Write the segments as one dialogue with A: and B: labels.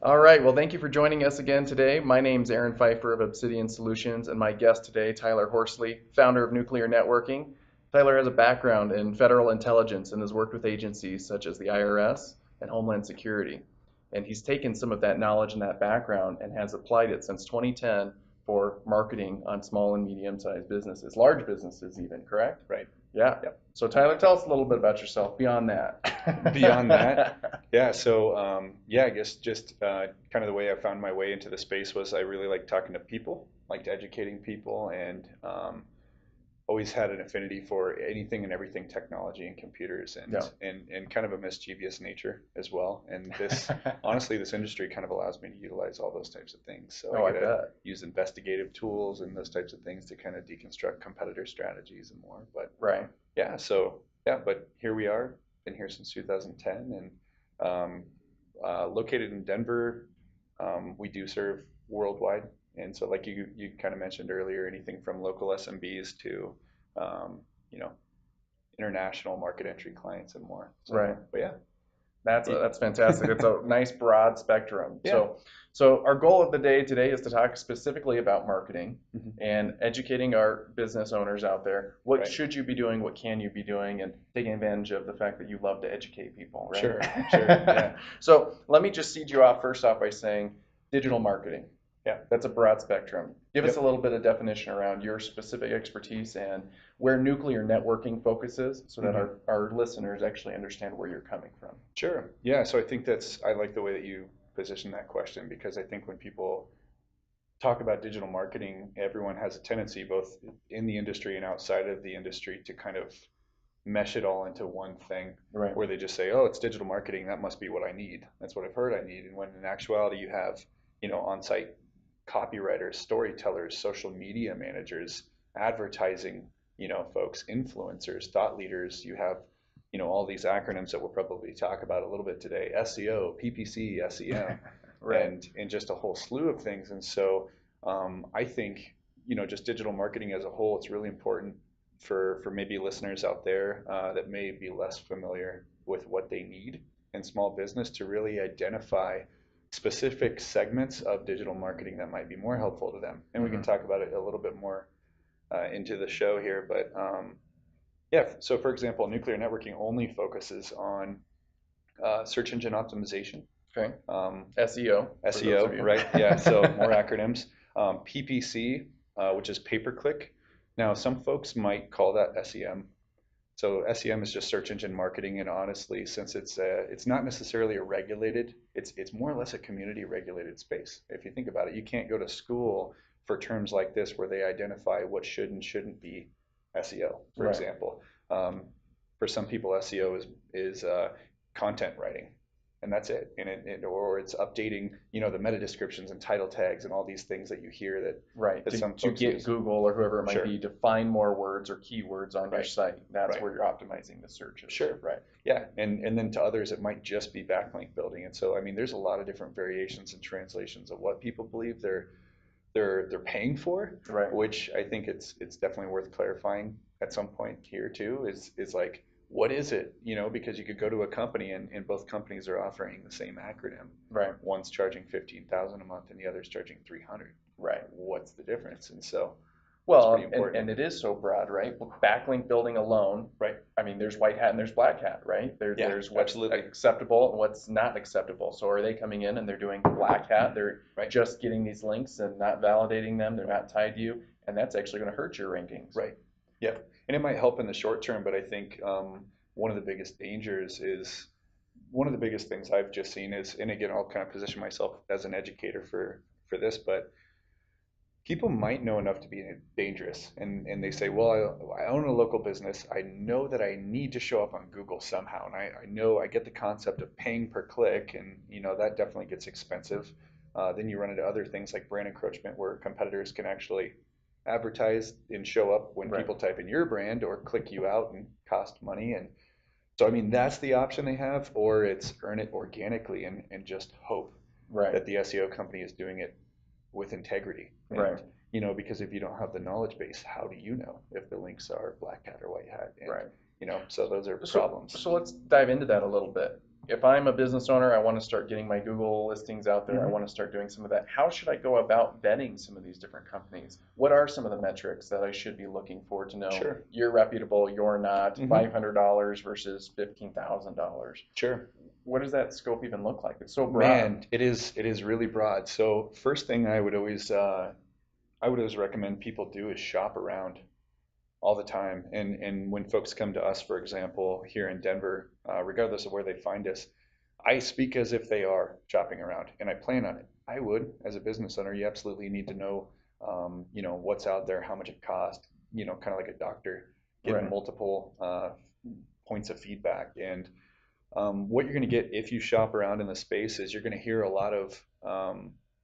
A: All right, well, thank you for joining us again today. My name's Aaron Pfeiffer of Obsidian Solutions, and my guest today, Tyler Horsley, founder of Nuclear Networking. Tyler has a background in federal intelligence and has worked with agencies such as the IRS and Homeland Security. And he's taken some of that knowledge and that background and has applied it since 2010 for marketing on small and medium-sized businesses, large businesses even, correct?
B: Right.
A: Yeah.
B: Yep.
A: So Tyler, tell us a little bit about yourself beyond that.
B: Beyond that, yeah. So I guess just kind of the way I found my way into the space was I really liked talking to people, liked educating people, and always had an affinity for anything and everything technology and computers, and
A: Yeah.
B: and kind of a mischievous nature as well. And this honestly, this industry kind of allows me to utilize all those types of things. So
A: Oh,
B: I
A: I
B: get to
A: bet.
B: use investigative tools and those types of things to kind of deconstruct competitor strategies and more. But
A: Right.
B: but here we are. Been here since 2010, and located in Denver. We do serve worldwide, and so like you kind of mentioned earlier, anything from local SMBs to um, you know international market entry clients and more. So,
A: Right.
B: but yeah,
A: That's fantastic. It's a nice broad spectrum.
B: yeah.
A: So our goal of the day today is to talk specifically about marketing
B: Mhm.
A: and educating our business owners out there. What
B: Right.
A: should you be doing? What can you be doing? And taking advantage of the fact that you love to educate people, right?
B: Sure, sure, yeah,
A: So let me just seed you off first off by saying digital marketing.
B: yeah.
A: That's a broad spectrum. Give us
B: Yep.
A: a little bit of definition around your specific expertise and where nuclear networking focuses so that
B: Mhm.
A: our listeners actually understand where you're coming from.
B: Sure. Yeah. So I think I like the way that you position that question because I think when people talk about digital marketing, everyone has a tendency, both in the industry and outside of the industry, to kind of mesh it all into one thing
A: Right.
B: where they just say, oh, it's digital marketing. That must be what I need. That's what I've heard I need. And when in actuality, you have, on-site copywriters, storytellers, social media managers, advertising, folks, influencers, thought leaders. You have, all these acronyms that we'll probably talk about a little bit today: SEO, PPC, SEM,
A: Right.
B: and just a whole slew of things. And so I think, just digital marketing as a whole, it's really important for maybe listeners out there that may be less familiar with what they need in small business to really identify specific segments of digital marketing that might be more helpful to them. And we can
A: Mhm.
B: talk about it a little bit more into the show here. But yeah, so for example, nuclear networking only focuses on search engine optimization,
A: Okay.
B: SEO,
A: SEO for those of you.
B: right? Yeah, so more acronyms. PPC, which is pay per click. Now, some folks might call that SEM. So SEM is just search engine marketing, and honestly, since it's not necessarily a regulated, it's more or less a community regulated space. If you think about it, you can't go to school for terms like this where they identify what should and shouldn't be SEO, for
A: Right.
B: example. For some people, SEO is content writing, and that's it. And or it's updating, the meta descriptions and title tags and all these things that you hear
A: Right.
B: that some
A: To
B: folks
A: get
B: use.
A: Google or whoever it might
B: Sure.
A: be to find more words or keywords on your
B: Right.
A: site. That's
B: Right.
A: where you're optimizing the searches.
B: Sure.
A: Right.
B: Yeah, and then to others it might just be backlink building. And so I mean there's a lot of different variations and translations of what people believe they're paying for,
A: Right.
B: which I think it's definitely worth clarifying at some point here too, is like what is it? Because you could go to a company and both companies are offering the same acronym.
A: Right.
B: One's charging 15,000 a month and the other's charging 300.
A: Right.
B: What's the difference? And so
A: Well,
B: pretty important.
A: and it is so broad, right? Backlink building alone,
B: Right.
A: I mean, there's white hat and there's black hat, right?
B: Yeah,
A: There's what's
B: absolutely.
A: acceptable and what's not acceptable. So are they coming in and they're doing black hat? They're
B: Right.
A: just getting these links and not validating them. They're not tied to you, and that's actually going to hurt your rankings.
B: Right. Yep. And it might help in the short term, but I think one of the biggest dangers is one of the biggest things I've just seen is, and again, I'll kind of position myself as an educator for this, but people might know enough to be dangerous, and they say, well, I own a local business. I know that I need to show up on Google somehow, and I know I get the concept of paying per click, and that definitely gets expensive. Then you run into other things like brand encroachment, where competitors can actually advertise and show up when
A: Right.
B: people type in your brand or click you out and cost money. And so, I mean, that's the option they have, or it's earn it organically and just hope
A: Right.
B: that the SEO company is doing it with integrity. And,
A: Right.
B: because if you don't have the knowledge base, how do you know if the links are black hat or white hat? And,
A: Right.
B: so those are
A: So,
B: problems.
A: so let's dive into that a little bit. if I'm a business owner, I want to start getting my Google listings out there. I want to start doing some of that. How should I go about vetting some of these different companies? What are some of the metrics that I should be looking for to know
B: Sure.
A: you're reputable, you're not,
B: Hmm.
A: $500 versus $15,000?
B: Sure.
A: What does that scope even look like? It's so broad.
B: Man, it is really broad. So first thing I would always recommend people do is shop around all the time. And when folks come to us, for example, here in Denver, regardless of where they find us, I speak as if they are shopping around, and I plan on it. I would, as a business owner, you absolutely need to know, what's out there, how much it costs, kind of like a doctor, give
A: Right.
B: multiple points of feedback. And what you're going to get if you shop around in the space is you're going to hear a lot of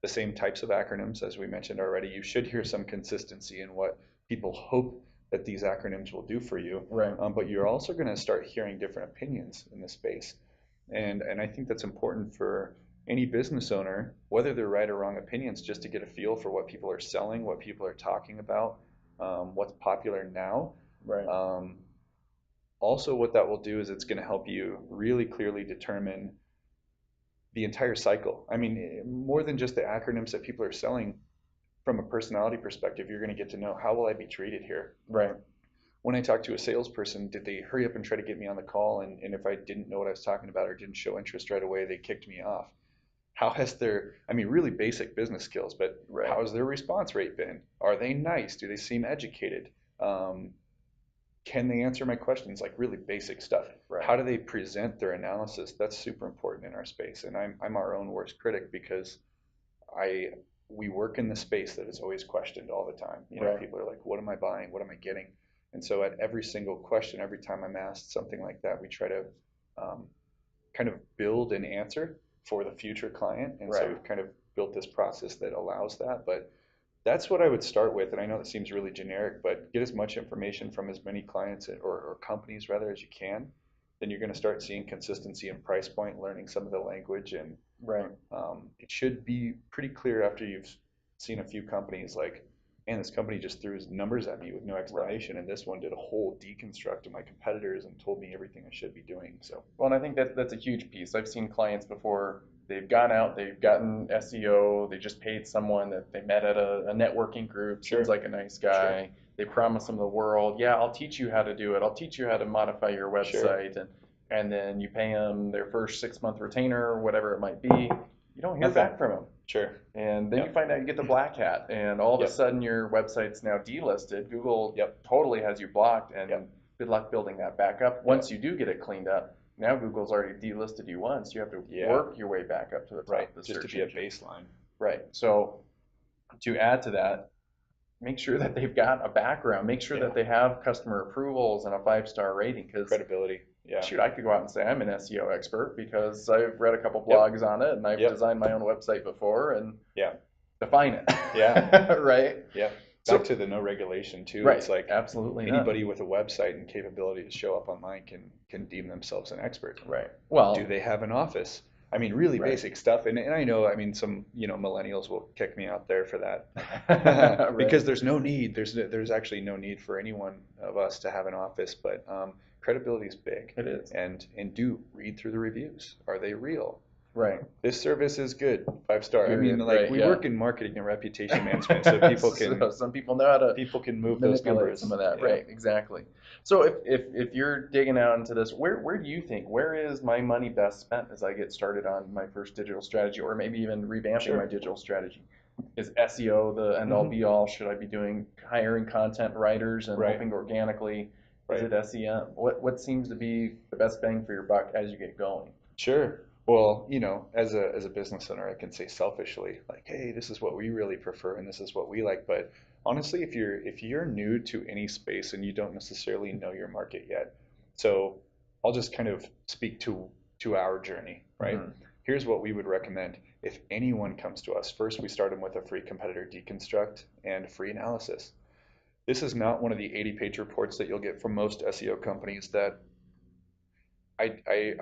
B: the same types of acronyms as we mentioned already. You should hear some consistency in what people hope that these acronyms will do for you.
A: Right.
B: But you're also going to start hearing different opinions in the space. And I think that's important for any business owner, whether they're right or wrong opinions, just to get a feel for what people are selling, what people are talking about, what's popular now.
A: Right.
B: Also, what that will do is it's going to help you really clearly determine the entire cycle. I mean, more than just the acronyms that people are selling, from a personality perspective, you're going to get to know, how will I be treated here?
A: Right.
B: When I talk to a salesperson, did they hurry up and try to get me on the call? And if I didn't know what I was talking about or didn't show interest right away, they kicked me off. How has their, I mean, really basic business skills, but
A: Right.
B: how has their response rate been? Are they nice? Do they seem educated? Can they answer my questions? Like really basic stuff.
A: Right.
B: How do they present their analysis? That's super important in our space. And I'm our own worst critic because I we work in the space that is always questioned all the time.
A: Right.
B: People are like, what am I buying? What am I getting? And so at every single question, every time I'm asked something like that, we try to um, kind of build an answer for the future client. And so
A: Right.
B: we've kind of built this process that allows that. But that's what I would start with. And I know that seems really generic, but get as much information from as many clients or companies rather as you can. Then you're going to start seeing consistency in price point, learning some of the language, and
A: Right.
B: it should be pretty clear after you've seen a few companies like, man, this company just threw numbers at me with no explanation, and this one did a whole deconstruct of my competitors and told me everything I should be doing. So,
A: Well, and I think that's a huge piece. I've seen clients before, they've gone out, they've gotten SEO, they just paid someone that they met at a networking group,
B: sure,
A: seems like a nice
B: sure,
A: guy. They promise them the world. Yeah, I'll teach you how to do it. I'll teach you how to modify your
B: sure,
A: website. And then you pay them their first 6-month retainer, whatever it might be. You don't hear
B: nothing,
A: back from them.
B: sure,
A: And then you
B: yep,
A: find out you get the black hat, and all of a
B: yep,
A: sudden your website's now delisted. Google
B: yep,
A: totally has you blocked, and
B: yep,
A: good luck building that back up.
B: yep,
A: Once you do get it cleaned up, now Google's already delisted you once. You have to
B: yeah,
A: work your way back up to the top
B: right,
A: of the
B: just to
A: search
B: be a
A: engine.
B: baseline.
A: Right. So to add to that, make sure that they've got a background. Make sure
B: Yeah,
A: that they have customer approvals and a 5-star rating. Because
B: credibility. Yeah,
A: shoot, I could go out and say I'm an SEO expert because I've read a couple
B: yep,
A: blogs on it and I've
B: yep,
A: designed my own website before and
B: yeah,
A: define it.
B: yeah,
A: Right?
B: yeah. Back
A: So,
B: to the no regulation too.
A: right,
B: It's like
A: absolutely not.
B: anybody with a website and capability to show up online can deem themselves an expert.
A: Right.
B: Do
A: Well,
B: they have an office? I mean, really
A: right.
B: basic stuff. And I know, I mean, some, millennials will kick me out there for that
A: Right.
B: because there's no need. There's actually no need for any one of us to have an office, but credibility is big.
A: It is.
B: And do read through the reviews. Are they real?
A: Right.
B: This service is good, 5 star. I mean,
A: Period.
B: like
A: Right.
B: we
A: Yeah.
B: work in marketing and reputation management, so people can
A: So some people know how to
B: people can move those
A: manipulate some
B: numbers.
A: of that.
B: Yeah,
A: Right. Exactly. So if you're digging out into this, where do you think, where is my money best spent as I get started on my first digital strategy, or maybe even revamping my
B: sure.
A: digital strategy? Is SEO the end all
B: Hmm.
A: be all? Should I be doing hiring content writers and
B: Right,
A: hoping organically? Is
B: right.
A: it SEM? What seems to be the best bang for your buck as you get going?
B: Sure. Well, as a business owner, I can say selfishly, like, hey, this is what we really prefer and this is what we like. But honestly, if you're new to any space and you don't necessarily know your market yet, so I'll just kind of speak to our journey, right?
A: Hmm.
B: Here's what we would recommend. If anyone comes to us, first we start them with a free competitor deconstruct and free analysis. This is not one of the 80-page reports that you'll get from most SEO companies that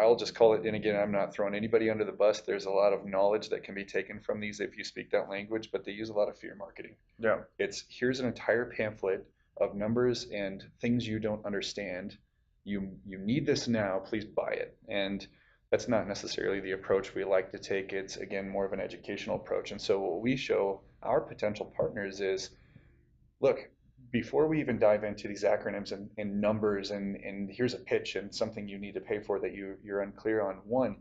B: I'll just call it, and again, I'm not throwing anybody under the bus. There's a lot of knowledge that can be taken from these if you speak that language, but they use a lot of fear marketing.
A: Yeah.
B: It's here's an entire pamphlet of numbers and things you don't understand. You need this now, please buy it. And that's not necessarily the approach we like to take. It's again more of an educational approach. And so what we show our potential partners is, look, before we even dive into these acronyms and numbers and here's a pitch and something you need to pay for that you're unclear on, one,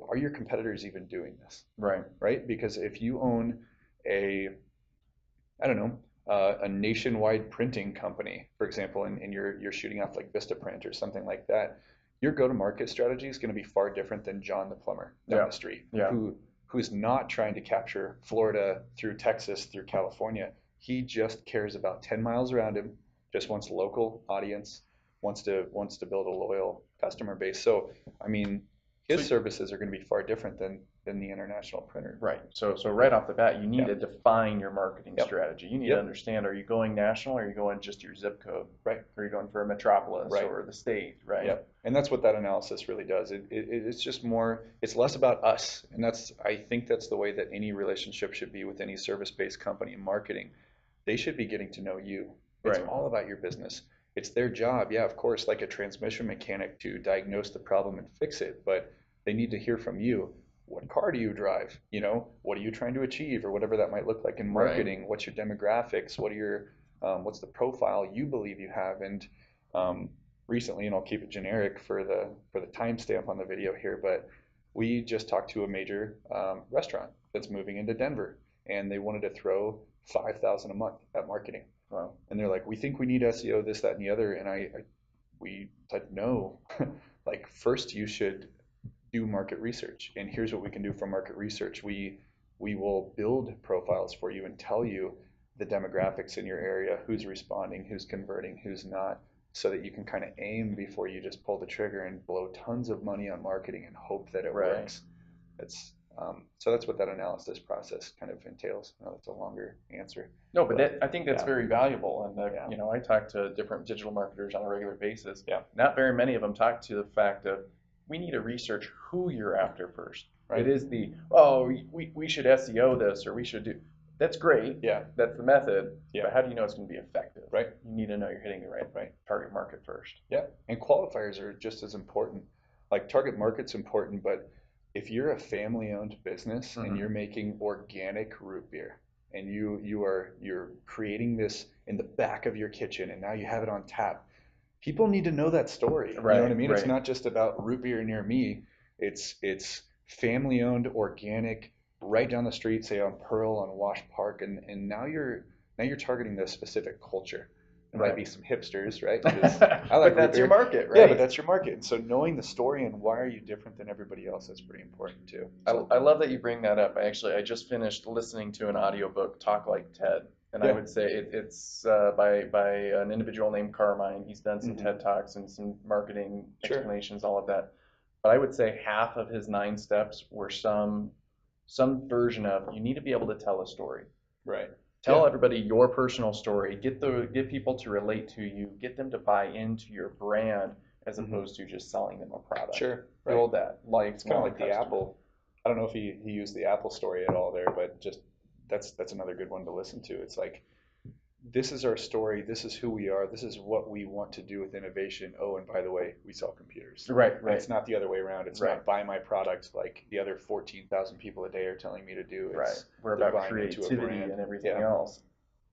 B: are your competitors even doing this?
A: Right.
B: Right? Because if you own a, I don't know, a nationwide printing company, for example, and you're shooting off like Vistaprint or something like that, your go-to-market strategy is going to be far different than John the plumber down
A: Yeah.
B: the street,
A: Yeah.
B: who's not trying to capture Florida through Texas through California. He just cares about 10 miles around him, just wants local audience, wants to build a loyal customer base. So, I mean,
A: So
B: his services are going to be far different than the international printer.
A: right. So right off the bat, you need
B: Yeah.
A: to define your marketing
B: Yep.
A: strategy. You need to
B: Yep.
A: understand, are you going national, or are you going just your zip code?
B: Right.
A: Are you going for a metropolis
B: Right.
A: or the state, right?
B: Yep. And that's what that analysis really does. It's just more, it's less about us. And I think that's the way that any relationship should be with any service-based company in marketing. They should be getting to know you. It's
A: Right.
B: all about your business. It's their job, yeah, of course, like a transmission mechanic, to diagnose the problem and fix it, but they need to hear from you. What car do you drive? What are you trying to achieve, or whatever that might look like in
A: Right.
B: marketing? What's your demographics? What's the profile you believe you have? And recently, and I'll keep it generic for the timestamp on the video here, but we just talked to a major restaurant that's moving into Denver, and they wanted to throw 5,000 a month at marketing.
A: Wow.
B: And they're like, we think we need SEO, this, that, and the other. And we said, no, like first you should do market research. And here's what we can do for market research. We will build profiles for you and tell you the demographics in your area, who's responding, who's converting, who's not, so that you can kind of aim before you just pull the trigger and blow tons of money on marketing and hope that it
A: Right.
B: works. So that's what that analysis process kind of entails. I know that's a longer answer.
A: No, but I think that's
B: yeah.
A: very valuable. And
B: Yeah.
A: I talk to different digital marketers on a regular basis.
B: Yeah.
A: Not very many of them talk to the fact of, we need to research who you're after first.
B: Right.
A: It is we should SEO this, or we should do. That's great.
B: Yeah.
A: That's the method.
B: Yeah.
A: But how do you know it's going to be effective?
B: Right.
A: You need to know you're hitting the right target market first.
B: Yeah. And qualifiers are just as important. Like target market's important, but if you're a family-owned business and you're making organic root beer, and you're creating this in the back of your kitchen, and now you have it on tap, people need to know that story.
A: Right,
B: You know what I mean?
A: right.
B: It's not just about root beer near me. It's family-owned, organic, right down the street, say on Pearl, on Wash Park, and now you're targeting the specific culture. There might be some hipsters, right? I like
A: but that's your
B: root beer.
A: market, right?
B: Yeah, but that's your market. And so knowing the story and why are you different than everybody else, that's pretty important too. So,
A: I love that you bring that up. I just finished listening to an audiobook, Talk Like Ted. And I would say it's by an individual named Carmine. He's done some TED Talks and some marketing explanations, all of that. But I would say half of his 9 steps were some version of, you need to be able to tell a story.
B: Right.
A: Tell everybody your personal story. Get people to relate to you. Get them to buy into your brand, as opposed to just selling them a product.
B: Sure.
A: Build that life.
B: It's kind of like the Apple. I don't know if he used the Apple story at all there, but just that's another good one to listen to. It's like, this is our story. This is who we are. This is what we want to do with innovation. Oh, and by the way, we sell computers.
A: Right.
B: And it's not the other way around. It's not buy my product like the other 14,000 people a day are telling me to do. It's
A: We're about creativity and everything else.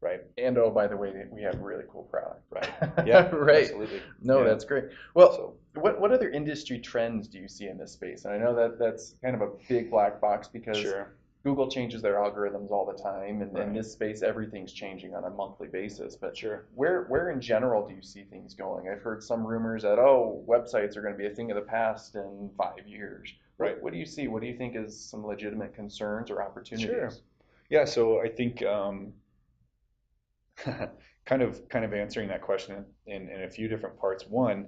B: Right.
A: And oh, by the way, we have a really cool product.
B: Right. Yeah.
A: Right.
B: Absolutely.
A: No, that's great. Well, what other industry trends do you see in this space? And I know that's kind of a big black box, because Google changes their algorithms all the time, and in this space, everything's changing on a monthly basis. But where in general do you see things going? I've heard some rumors that, websites are going to be a thing of the past in 5 years.
B: Right.
A: What do you see? What do you think is some legitimate concerns or opportunities?
B: Sure. Yeah. So I think kind of answering that question in a few different parts. One,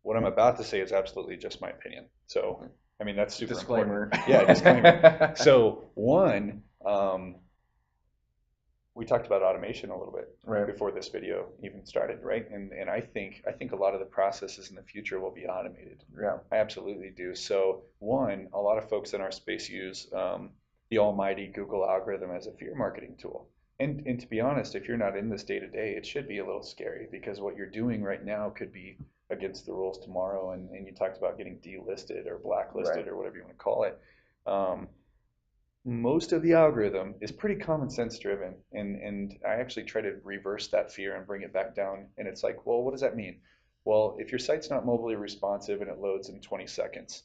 B: what I'm about to say is absolutely just my opinion. So I mean, that's super
A: disclaimer.
B: important. Yeah, disclaimer. So one, we talked about automation a little bit before this video even started, right? And I think a lot of the processes in the future will be automated.
A: Yeah,
B: I absolutely do. So one, a lot of folks in our space use the almighty Google algorithm as a fear marketing tool. And to be honest, if you're not in this day to day, it should be a little scary, because what you're doing right now could be against the rules tomorrow, and you talked about getting delisted or blacklisted
A: Right.
B: or whatever you want to call it. Um, Most of the algorithm is pretty common sense driven, and I actually try to reverse that fear and bring it back down. And it's like, well, what does that mean? Well, if your site's not mobilely responsive and it loads in 20 seconds,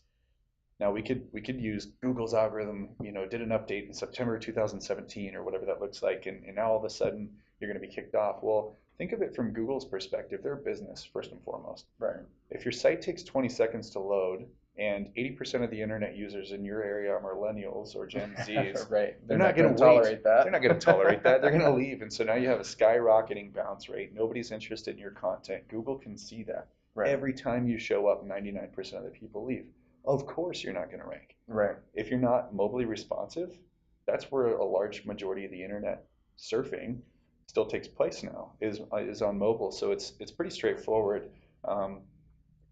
B: now we could use Google's algorithm, did an update in September 2017 or whatever that looks like, and now all of a sudden you're going to be kicked off. Well, think of it from Google's perspective. They're a business first and foremost.
A: Right.
B: If your site takes 20 seconds to load and 80% of the internet users in your area are millennials or Gen Zs,
A: Right.
B: they're
A: They're
B: not
A: not
B: going
A: going
B: to
A: to
B: wait.
A: tolerate that.
B: They're not going to tolerate that. They're going to leave. And so now you have a skyrocketing bounce rate. Nobody's interested in your content. Google can see that.
A: Right.
B: Every time you show up, 99% of the people leave. Of course, you're not going to rank.
A: Right.
B: If you're not mobily responsive, that's where a large majority of the internet surfing still takes place now, is on mobile. So it's pretty straightforward. Um,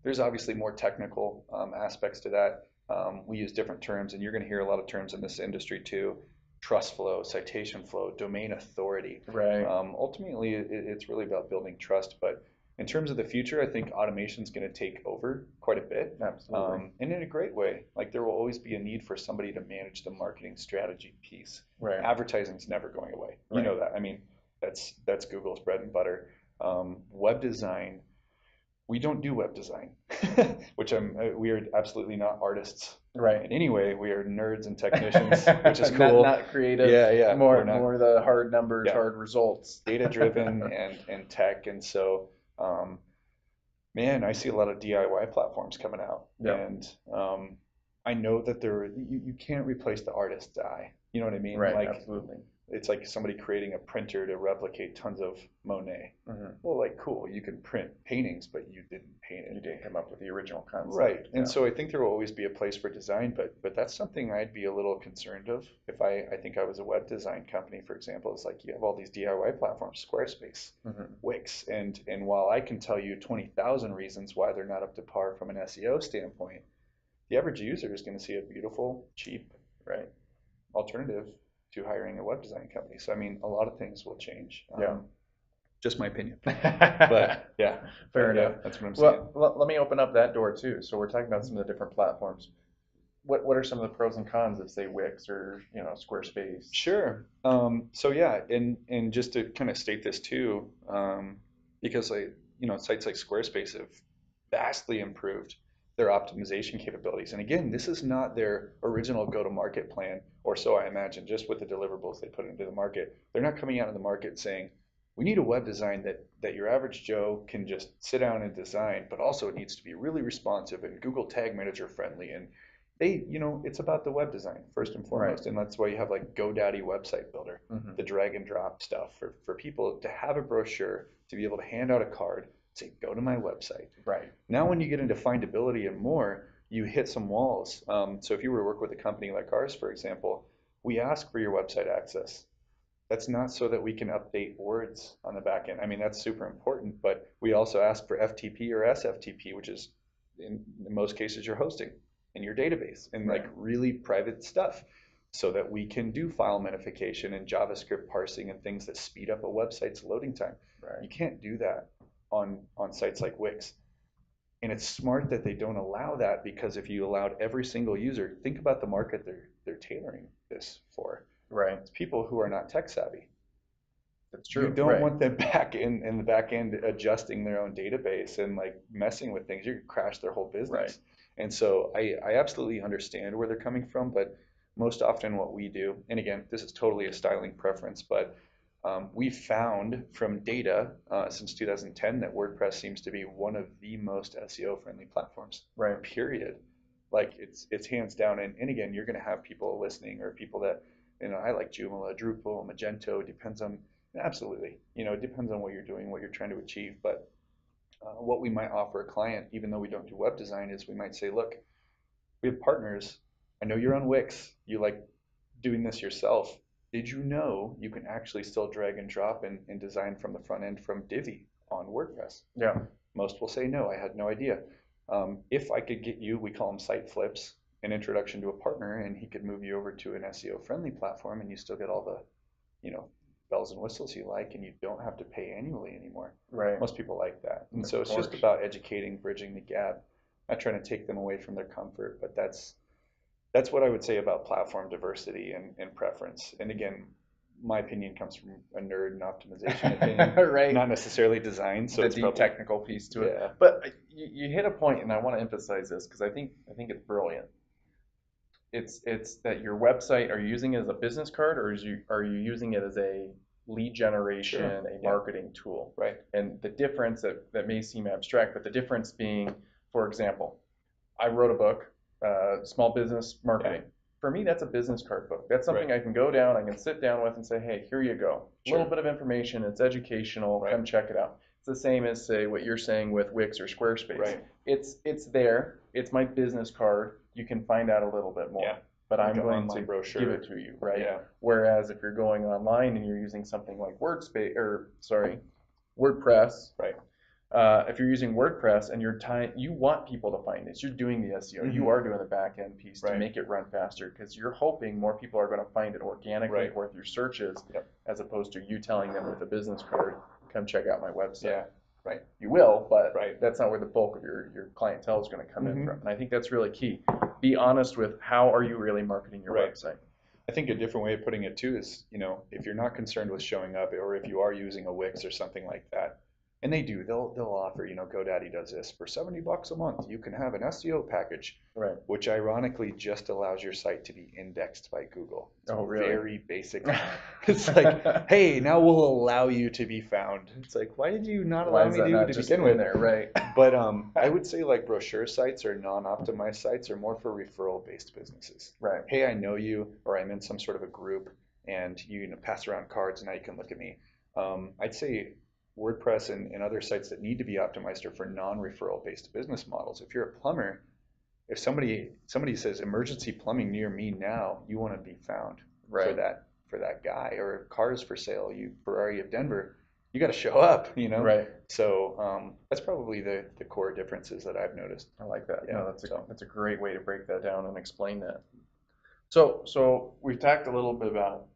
B: there's obviously more technical aspects to that. We use different terms, and you're going to hear a lot of terms in this industry too. Trust flow, citation flow, domain authority.
A: Right.
B: Ultimately, it's really about building trust. But in terms of the future, I think automation is going to take over quite a bit,
A: Absolutely.
B: and in a great way. Like there will always be a need for somebody to manage the marketing strategy piece.
A: Right.
B: Advertising is never going away. You
A: Right.
B: know that. I mean, that's Google's bread and butter. Web design, we don't do web design, which we are absolutely not artists
A: Right.
B: in any way. We are nerds and technicians, which is
A: Not
B: cool.
A: not creative.
B: Yeah, yeah.
A: More
B: We're not,
A: more the hard numbers,
B: yeah,
A: hard results.
B: data driven and tech. And so, um, man, I see a lot of DIY platforms coming out,
A: Yeah.
B: and I know that you can't replace the artist's eye. You know what I mean?
A: Right.
B: Like
A: Absolutely.
B: it's like somebody creating a printer to replicate tons of Monet.
A: Hmm.
B: Well, like, cool, you can print paintings, but you didn't paint it.
A: You didn't come up with the original concept.
B: Right.
A: Yeah.
B: And so I think there will always be a place for design, but that's something I'd be a little concerned of if I think I was a web design company, for example. It's like you have all these DIY platforms, Squarespace,
A: Hmm.
B: Wix, and while I can tell you 20,000 reasons why they're not up to par from an SEO standpoint, the average user is going to see a beautiful, cheap
A: Right.
B: alternative to hiring a web design company. So I mean, a lot of things will change.
A: Yeah.
B: Just my opinion. But yeah,
A: Fair
B: yeah,
A: enough.
B: that's what I'm saying.
A: Well, let me open up that door too. So we're talking about some of the different platforms. What are some of the pros and cons of say Wix or Squarespace?
B: Sure. So yeah, and just to kind of state this too, because sites like Squarespace have vastly improved their optimization capabilities. And again, this is not their original go-to-market plan, or so I imagine, just with the deliverables they put into the market. They're not coming out of the market saying, we need a web design that your average Joe can just sit down and design, but also it needs to be really responsive and Google Tag Manager friendly. And it's about the web design first and
A: Right.
B: foremost. And that's why you have like GoDaddy website builder,
A: Hmm.
B: the drag and drop stuff for people to have a brochure, to be able to hand out a card, say, go to my website.
A: Right.
B: Now, when you get into findability and more, you hit some walls. So if you were to work with a company like ours, for example, we ask for your website access. That's not so that we can update words on the back end. I mean, that's super important, but we also ask for FTP or SFTP, which is in most cases your hosting in your database and like
A: Right.
B: really private stuff so that we can do file minification and JavaScript parsing and things that speed up a website's loading time.
A: Right.
B: You can't do that on sites like Wix. And it's smart that they don't allow that because if you allowed every single user, think about the market they're tailoring this for.
A: Right.
B: It's people who are not tech savvy.
A: That's
B: You
A: true.
B: don't
A: Right.
B: want them back in the back end adjusting their own database and like messing with things. You could crash their whole business.
A: Right.
B: And so I absolutely understand where they're coming from, but most often what we do, and again, this is totally a styling preference, but we've found from data since 2010 that WordPress seems to be one of the most SEO friendly platforms.
A: Right.
B: Period. Like it's hands down. And again, you're going to have people listening or people that I like Joomla, Drupal, Magento. Depends on absolutely. It depends on what you're doing, what you're trying to achieve. But what we might offer a client, even though we don't do web design, is we might say, look, we have partners. I know you're on Wix. You like doing this yourself. Did you know you can actually still drag and drop and design from the front end from Divi on WordPress?
A: Yeah.
B: Most will say no, I had no idea. If I could get you, we call them site flips, an introduction to a partner, and he could move you over to an SEO friendly platform, and you still get all the bells and whistles you like, and you don't have to pay annually anymore.
A: Right.
B: Most people like that. And
A: Of
B: so it's just
A: course.
B: about educating, bridging the gap, not trying to take them away from their comfort, but that's what I would say about platform diversity and preference. And again, my opinion comes from a nerd and optimization opinion,
A: Right.
B: not necessarily design. So
A: The
B: it's
A: deep
B: probably,
A: technical piece to it.
B: yeah,
A: But you hit a point, and I want to emphasize this because I think it's brilliant. It's that your website, are you using it as a business card, or are you using it as a lead generation,
B: sure,
A: a
B: yeah,
A: marketing tool?
B: right,
A: And the difference that may seem abstract, but the difference being, for example, I wrote a book, small business
B: yeah,
A: marketing. For me, that's a business card book. That's something
B: right,
A: I can go down, I can sit down with and say, hey, here you go. A little
B: sure,
A: bit of information, it's educational,
B: right,
A: come check it out. It's the same as, say, what you're saying with Wix or Squarespace.
B: right,
A: It's there, it's my business card. You can find out a little bit more,
B: yeah,
A: but
B: like
A: I'm
B: an
A: going to
B: online
A: give
B: brochure,
A: it to you, right?
B: yeah,
A: Whereas if you're going online and you're using something like WordPress,
B: right,
A: if you're using WordPress and you want people to find this, you're doing the SEO, you
B: hmm,
A: are doing the back end piece to
B: right,
A: make it run faster because you're hoping more people are going to find it organically
B: right,
A: or through searches
B: yep,
A: as opposed to you telling them with a business card, come check out my website.
B: yeah, right,
A: You will, but
B: right,
A: that's not where the bulk of your clientele is going to come in
B: hmm,
A: from. And I think that's really key. Be honest with how are you really marketing your
B: right.
A: website.
B: I think a different way of putting it too is, if you're not concerned with showing up, or if you are using a Wix or something like that, and they'll offer, GoDaddy does this for $70 a month. You can have an SEO package,
A: Right.
B: which ironically just allows your site to be indexed by Google. It's
A: Oh, really?
B: very basic. It's like, hey, now we'll allow you to be found. It's like, why did you not
A: Why
B: allow
A: is
B: me
A: that not
B: to
A: just
B: begin
A: in
B: with?
A: there? Right.
B: But I would say like brochure sites or non-optimized sites are more for referral-based businesses.
A: Right.
B: Hey, I know you, or I'm in some sort of a group, and you pass around cards, and now you can look at me. I'd say WordPress and other sites that need to be optimized are for non-referral based business models. If you're a plumber, if somebody says emergency plumbing near me now, you want to be found for
A: Right.
B: that guy. Or cars for sale, you Ferrari of Denver, you got to show up.
A: Right.
B: So that's probably the core differences that I've noticed.
A: I like that.
B: Yeah.
A: No, that's
B: So
A: that's a great way to break that down and explain that. So we've talked a little bit about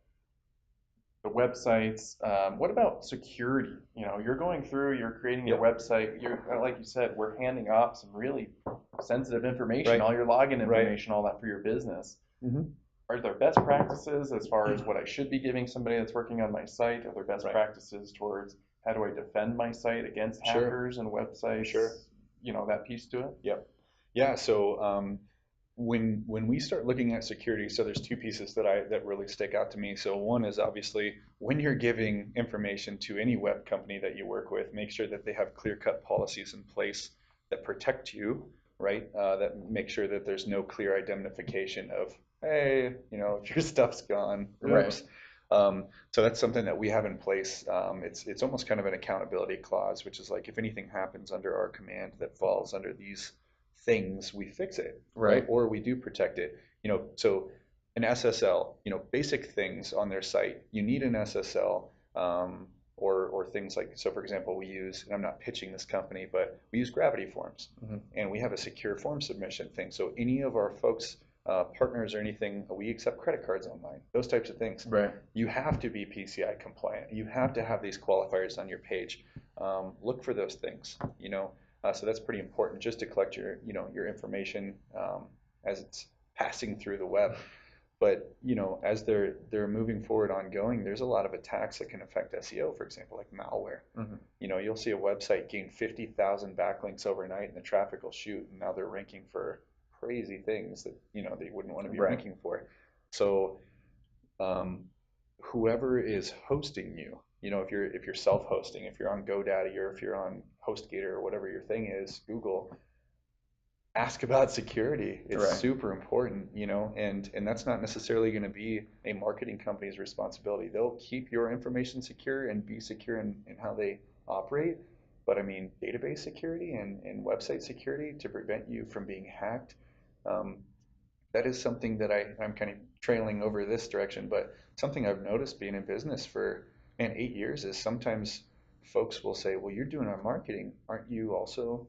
A: the websites. What about security? You're going through, you're creating your
B: yeah,
A: website. Like you said, we're handing off some really sensitive information,
B: right,
A: all your login
B: right.
A: information, all that for your business.
B: Hmm.
A: Are there best practices as far as what I should be giving somebody that's working on my site? Are there best
B: Right.
A: practices towards how do I defend my site against
B: Sure.
A: hackers and websites?
B: Sure.
A: That piece to it.
B: Yep. Yeah. So when we start looking at security, so there's two pieces that really stick out to me. So one is obviously when you're giving information to any web company that you work with, make sure that they have clear-cut policies in place that protect you, right? That make sure that there's no clear identification of, hey, if your stuff's gone,
A: Right.
B: oops. So that's something that we have in place. It's almost kind of an accountability clause, which is like if anything happens under our command that falls under these things, we fix it, right?
A: Right.
B: Or we do protect it. So an SSL, basic things on their site, you need an SSL, or things like, so for example, we use, and I'm not pitching this company, but we use Gravity Forms,
A: Hmm.
B: and we have a secure form submission thing. So any of our folks, partners or anything, we accept credit cards online, those types of things.
A: Right.
B: You have to be PCI compliant. You have to have these qualifiers on your page. Look for those things, so that's pretty important just to collect your information as it's passing through the web. But as they're moving forward ongoing, there's a lot of attacks that can affect SEO, for example, like malware.
A: Hmm.
B: You'll see a website gain 50,000 backlinks overnight, and the traffic will shoot, and now they're ranking for crazy things that they wouldn't want to be
A: Right.
B: ranking for. So whoever is hosting you, if you're self-hosting, if you're on GoDaddy or if you're on HostGator or whatever your thing is, Google, ask about security. It's
A: Right.
B: super important, and that's not necessarily going to be a marketing company's responsibility. They'll keep your information secure and be secure in how they operate. But I mean, database security and website security to prevent you from being hacked, um, that is something that I'm kind of trailing over this direction, but something I've noticed being in business for 8 years is sometimes folks will say, well, you're doing our marketing. Aren't you also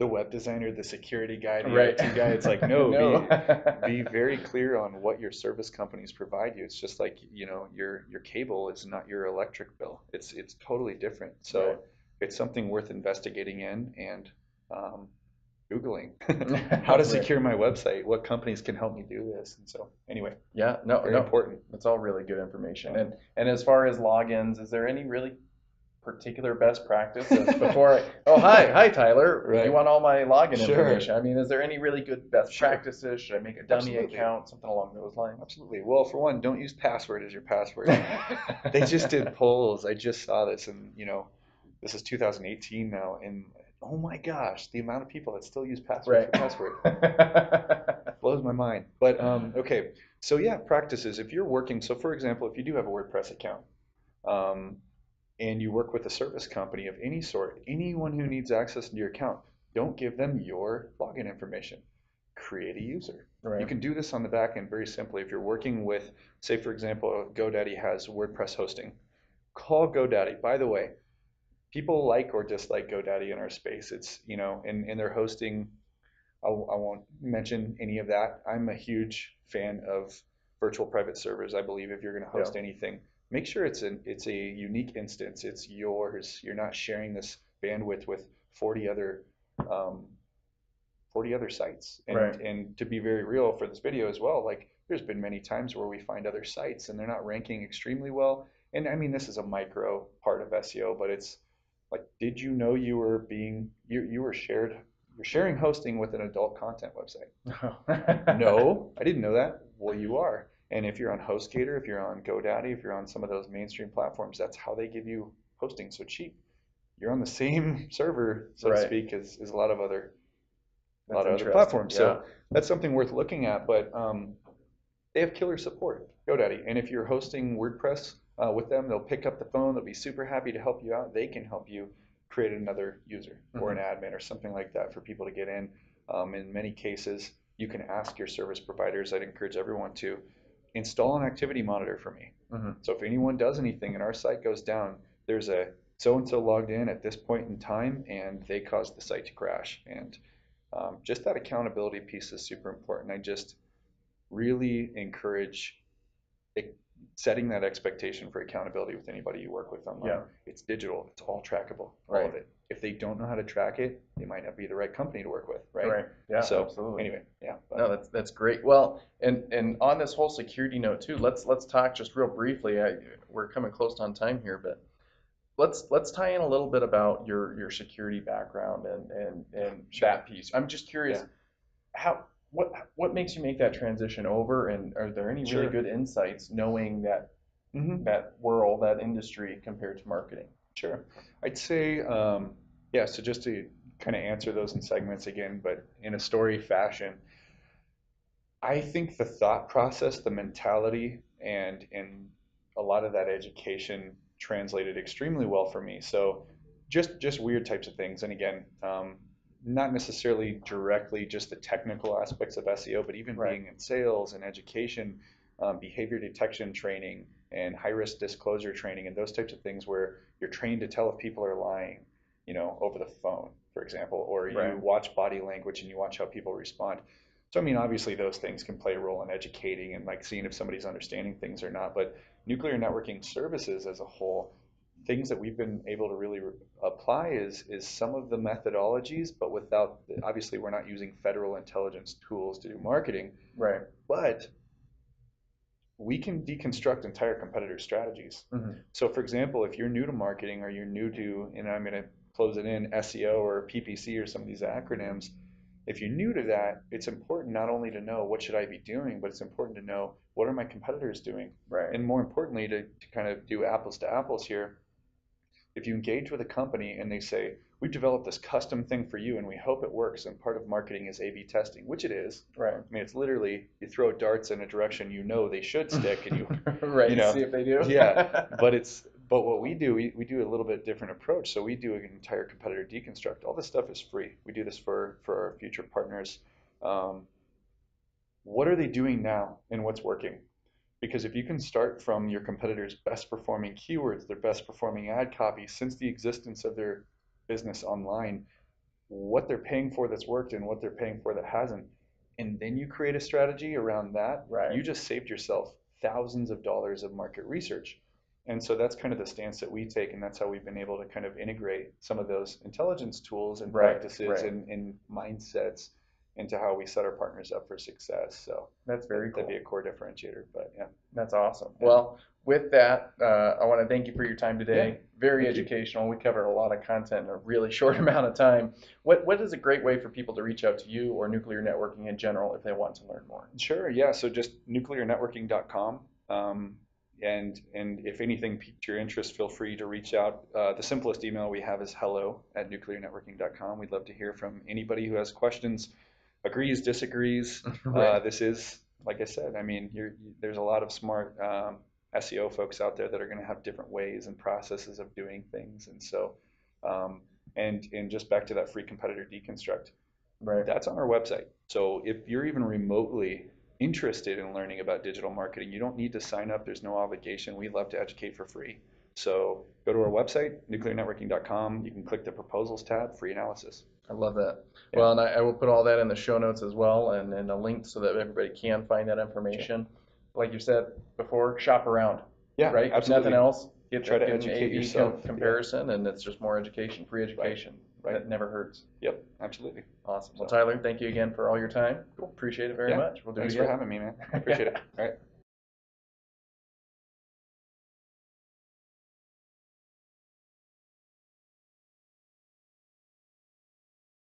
B: the web designer, the security guy, the
A: Right.
B: IT guy. It's like, no,
A: No.
B: be very clear on what your service companies provide you. It's just like, your cable is not your electric bill. It's totally different.
A: Right.
B: So it's something worth investigating in and um, Googling how to
A: Right.
B: secure my website, what companies can help me do this. And so anyway,
A: Yeah, no,
B: very
A: no,
B: important.
A: that's all really good information.
B: Yeah.
A: And as far as logins, is there any really particular best practices before oh, hi Tyler, you
B: Right.
A: want all my login
B: Sure.
A: information? I mean, is there any really good best
B: Sure.
A: practices? Should I make a dummy
B: Absolutely.
A: account, something along those lines?
B: Absolutely. Well, for one, don't use password as your password. They just did polls. I just saw this, and this is 2018 now, and oh my gosh, the amount of people that still use password
A: Right.
B: for password blows my mind. But okay, so yeah, practices. If you're working, so for example, if you do have a WordPress account, um, and you work with a service company of any sort, anyone who needs access to your account, don't give them your login information. Create a user. You
A: Right.
B: can do this on the back end very simply. If you're working with, say, for example, GoDaddy has WordPress hosting, call GoDaddy. By the way, people like or dislike GoDaddy in our space. It's, in their hosting, I won't mention any of that. I'm a huge fan of virtual private servers. I believe if you're going to
A: Yeah.
B: host anything, make sure it's a unique instance. It's yours. You're not sharing this bandwidth with 40 other um, 40 other sites.
A: Right.
B: And to be very real for this video as well, like there's been many times where we find other sites and they're not ranking extremely well. And I mean, this is a micro part of SEO, but it's like, did you know you were you're sharing hosting with an adult content website? No, I didn't know that. Well, you are. And if you're on HostGator, if you're on GoDaddy, if you're on some of those mainstream platforms, that's how they give you hosting so cheap. You're on the same server, so to
A: Right.
B: speak, as a
A: That's
B: lot of other
A: interesting.
B: platforms.
A: Yeah.
B: So that's something worth looking at. But they have killer support, GoDaddy. And if you're hosting WordPress with them, they'll pick up the phone. They'll be super happy to help you out. They can help you create another user or an
A: Hmm.
B: admin or something like that for people to get in. In many cases, you can ask your service providers. I'd encourage everyone to install an activity monitor for me.
A: Hmm.
B: So if anyone does anything and our site goes down, there's a so and so logged in at this point in time and they caused the site to crash. And just that accountability piece is super important. I just really encourage it, setting that expectation for accountability with anybody you work with online.
A: Yeah.
B: It's digital, it's all trackable, all
A: Right.
B: of it. If they don't know how to track it, they might not be the right company to work with, right?
A: Right. Yeah,
B: So
A: absolutely.
B: anyway, yeah.
A: No, that's great. Well, and on this whole security note too, let's talk just real briefly. We're coming close on time here, but let's tie in a little bit about your security background and
B: Sure.
A: that piece. I'm just curious,
B: Yeah,
A: how what makes you make that transition over, and are there any really
B: sure.
A: good insights knowing
B: Hmm.
A: that world, that industry compared to marketing?
B: Sure. I'd say, yeah, so just to kind of answer those in segments again, but in a story fashion, I think the thought process, the mentality, and a lot of that education translated extremely well for me. So just weird types of things. And again, not necessarily directly just the technical aspects of SEO, but even
A: Right.
B: being in sales and education, behavior detection training and high risk disclosure training and those types of things where you're trained to tell if people are lying, over the phone, for example, or you
A: Right.
B: watch body language and you watch how people respond. So, I mean, obviously those things can play a role in educating and like seeing if somebody's understanding things or not. But nuclear networking services as a whole, things that we've been able to really apply is some of the methodologies, but without, obviously we're not using federal intelligence tools to do marketing,
A: Right.
B: but we can deconstruct entire competitor strategies.
A: Hmm.
B: So, for example, if you're new to marketing or you're new to, and I'm going to close it in, SEO or PPC or some of these acronyms, if you're new to that, it's important not only to know what should I be doing, but it's important to know what are my competitors doing.
A: Right.
B: And more importantly, to kind of do apples to apples here, if you engage with a company and they say, we've developed this custom thing for you and we hope it works, and part of marketing is A/B testing, which it is.
A: Right.
B: I mean, it's literally you throw darts in a direction you know they should stick, and
A: Right.
B: you know,
A: See if they do.
B: yeah. But what we do, we do a little bit different approach. So we do an entire competitor deconstruct. All this stuff is free. We do this for our future partners. Um, what are they doing now and what's working? Because if you can start from your competitors' best performing keywords, their best performing ad copy since the existence of their business online, what they're paying for that's worked and what they're paying for that hasn't, and then you create a strategy around that,
A: Right.
B: you just saved yourself thousands of dollars of market research. And so that's kind of the stance that we take, and that's how we've been able to kind of integrate some of those intelligence tools and
A: Right,
B: practices
A: right.
B: and mindsets into how we set our partners up for success. So
A: That's very cool.
B: that'd be a core differentiator, but yeah.
A: That's awesome.
B: Yeah.
A: Well, with that, I want to thank you for your time today.
B: Yeah,
A: Very
B: thank you.
A: educational. We covered a lot of content in a really short amount of time. What is a great way for people to reach out to you or nuclear networking in general if they want to learn more?
B: Sure, yeah. So just nuclearnetworking.com. And if anything piqued your interest, feel free to reach out. The simplest email we have is hello@nuclearnetworking.com. We'd love to hear from anybody who has questions, agrees, disagrees.
A: Right.
B: This is, like I said, I mean, there's a lot of smart SEO folks out there that are going to have different ways and processes of doing things. And so, and just back to that free competitor deconstruct,
A: Right.
B: that's on our website. So if you're even remotely interested in learning about digital marketing, you don't need to sign up. There's no obligation. We love to educate for free. So go to our website, nuclearnetworking.com. You can click the proposals tab, free analysis.
A: I love that.
B: Yeah.
A: Well, and I will put all that in the show notes as well and a link so that everybody can find that information. Like you said before, shop around.
B: Yeah,
A: Right? If
B: absolutely.
A: nothing else,
B: Try to
A: get an
B: educate
A: A/B
B: yourself.
A: comparison, and it's just more education, free
B: Right,
A: education.
B: right.
A: That never hurts.
B: Yep, absolutely.
A: Awesome. Well,
B: So,
A: Tyler, thank you again for all your time.
B: cool.
A: Appreciate it very
B: Yeah,
A: much. We'll do
B: thanks
A: it
B: for
A: again.
B: having me, man. I appreciate it. All right.